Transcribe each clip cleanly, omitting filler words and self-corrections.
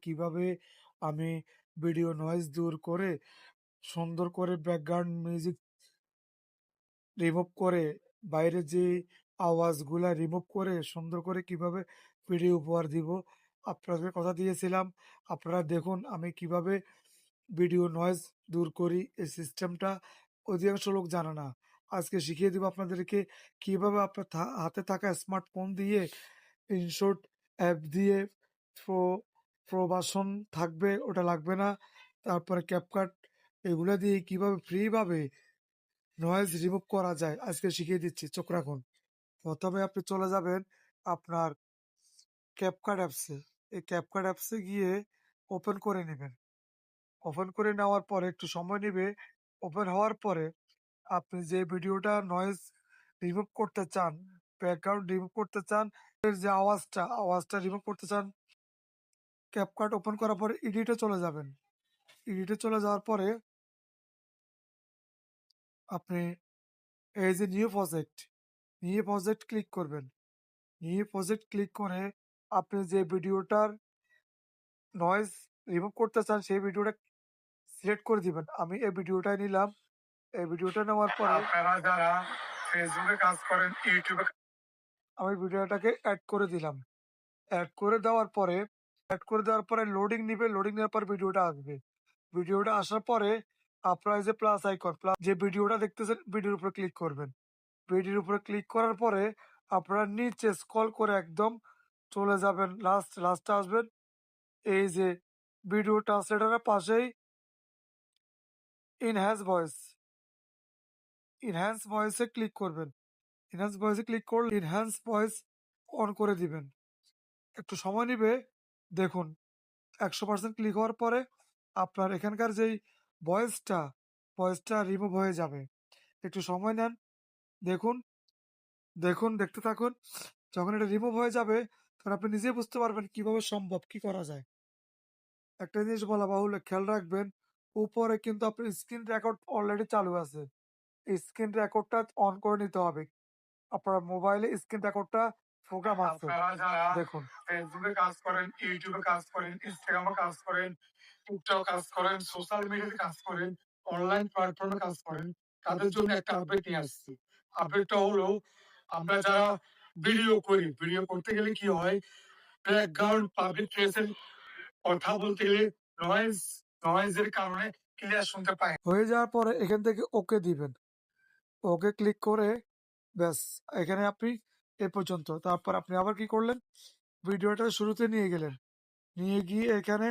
কিভাবে আমি video noise দূর করে সুন্দর করে ব্যাকগ্রাউন্ড মিউজিক রিমুভ করে বাইরে যে আওয়াজগুলা রিমুভ করে সুন্দর করে কিভাবে ভিডিও উপহার দিব। আপনাদের কথা দিয়েছিলাম। আপনারা দেখুন আমি কিভাবে ভিডিও নয়েজ দূর করি। এই সিস্টেমটা অধিকাংশ লোক জানে না। আজকে শিখিয়ে দিব আপনাদেরকে কিভাবে আপনার হাতে থাকা স্মার্টফোন দিয়ে ইনশর্ট অ্যাপ দিয়ে প্রো প্রবাসন থাকবে ওটা লাগবে না। তারপরে ক্যাপকাট এগুলা দিয়ে কিভাবে ফ্রিভাবে নয়েজ রিমুভ করা যায় আজকে শিখিয়ে দিচ্ছি। চোখ রাখুন। প্রথমে আপনি চলে যাবেন আপনার ক্যাপকাট অ্যাপসে। এই ক্যাপকাট অ্যাপসে গিয়ে ওপেন করে নিবেন। ওপেন করে নেওয়ার পরে একটু সময় নিবে। ওপেন হওয়ার পরে আপনি যে ভিডিওটা নয়েজ রিমুভ করতে চান, ব্যাকগ্রাউন্ড রিমুভ করতে চান, এর যে আওয়াজটা রিমুভ করতে চান, ক্যাপকাট ওপেন করার পরে এডিটে চলে যাবেন। এডিটে চলে যাওয়ার পরে আপনি এই যে নিউ প্রজেক্ট ক্লিক করবেন। নিউ প্রজেক্ট ক্লিক করে আপনি যে ভিডিওটার নয়েজ রিমুভ করতে চান সেই ভিডিওটা সিলেক্ট করে দিবেন। আমি এই ভিডিওটাই নিলাম। এই ভিডিওটা নেওয়ার পরে আপনারা যারা ফেসবুকে কাজ করেন, ইউটিউবে আমি ভিডিওটাকে এড করে দিলাম। এড করে দেওয়ার পরে লোডিং নিবে। লোডিং নেওয়ার পর ভিডিওটা আসবে। ভিডিওটা আসার পরে আপনারা এই যে প্লাস আইকন যে ভিডিওটা দেখতেছেন ভিডিওর উপরে ক্লিক করবেন। ভিডিওর উপরে ক্লিক করার পরে আপনারা নিচে স্ক্রল করে একদম চলে যাবেন লাস্টে আসবেন। এই যে ভিডিও ট্রান্সলেটরের পাশেই এনহ্যান্স ভয়েস এনহ্যান্স ভয়েসে ক্লিক করবেন। এনহ্যান্স ভয়েসে ক্লিক করলে এনহ্যান্স ভয়েস অন করে দিবেন। একটু সময় নিবে। দেখুন 100% ক্লিক হওয়ার পরে আপনার এখানকার যেই ভয়েসটা রিমুভ হয়ে যাবে। একটু সময় নেন। দেখুন, দেখতে থাকুন। যখন এটা রিমুভ হয়ে যাবে তখন আপনি নিজেই বুঝতে পারবেন কিভাবে সম্ভব, কি করা যায়। একটা জিনিস বলা বাহুল্য খেয়াল রাখবেন, উপরে কিন্তু আপনার স্ক্রিন রেকর্ড অলরেডি চালু আছে। এই স্ক্রিন রেকর্ডটা অন করে নিতে হবে। আপনার মোবাইলে স্ক্রিন রেকর্ডটা প্রোগ্রাম আছে। আপনারা যারা দেখুন। ফেসবুকে কাজ করেন, ইউটিউবে কাজ করেন, ইনস্টাগ্রামে কাজ করেন, টিকটক কাজ করেন, সোশ্যাল মিডিয়াতে কাজ করেন, অনলাইন প্ল্যাটফর্মে কাজ করেন, তাদের জন্য একটা আপডেট নিয়ে আসছি। আপডেটটা হলো আমরা যারা ভিডিও করি, ভিডিও করতে গেলে কি হয়, ব্যাকগ্রাউন্ড পাবলিক প্লেসের কথা বলতে গেলে নয়েজের কারণে ক্লিয়ার শুনতে পাই না। হয়ে যাওয়ার পরে এখান থেকে ওকে দিবেন। ওকে ক্লিক করে ব্যাস এখানে আপনি এ পর্যন্ত। তারপর আপনি আবার কি করলেন? ভিডিওটা শুরুতে নিয়ে গেলেন। নিয়ে গিয়ে এখানে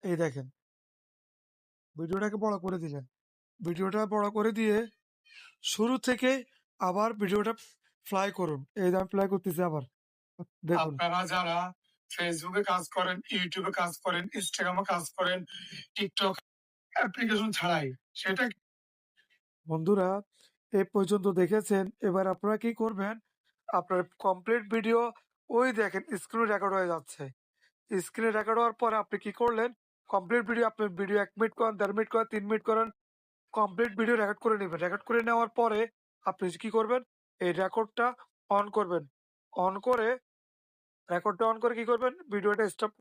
এই দেখেন ভিডিওটাকে বড় করে দিলেন। ভিডিওটা বড় করে দিয়ে শুরু থেকে আবার ভিডিওটা প্লে করুন। এই যে আমি প্লে করতেছি আবার। দেখুন। আপনারা যারা ফেসবুকে কাজ করেন, ইউটিউবে কাজ করেন, ইনস্টাগ্রামে কাজ করেন, টিকটক অ্যাপ্লিকেশন ছাড়াই সেটা বন্ধুরা এ পর্যন্ত দেখেছেন। এবার আপনারা কি করবেন? আপনার কমপ্লিট ভিডিও ওই দেখেন স্ক্রিনে রেকর্ড হয়ে যাচ্ছে। স্ক্রিনে রেকর্ড হওয়ার পরে আপনি কি করলেন? কমপ্লিট ভিডিও আপনার ভিডিও ১ মিনিট করেন, ১.৫ মিনিট করেন, ৩ মিনিট করেন, কমপ্লিট ভিডিও রেকর্ড করে নিবেন। রেকর্ড করে নেওয়ার পরে আপনি কি করবেন? এই রেকর্ডটা অন করবেন। অন করে রেকর্ডটা অন করে কি করবেন? ভিডিওটা স্টপ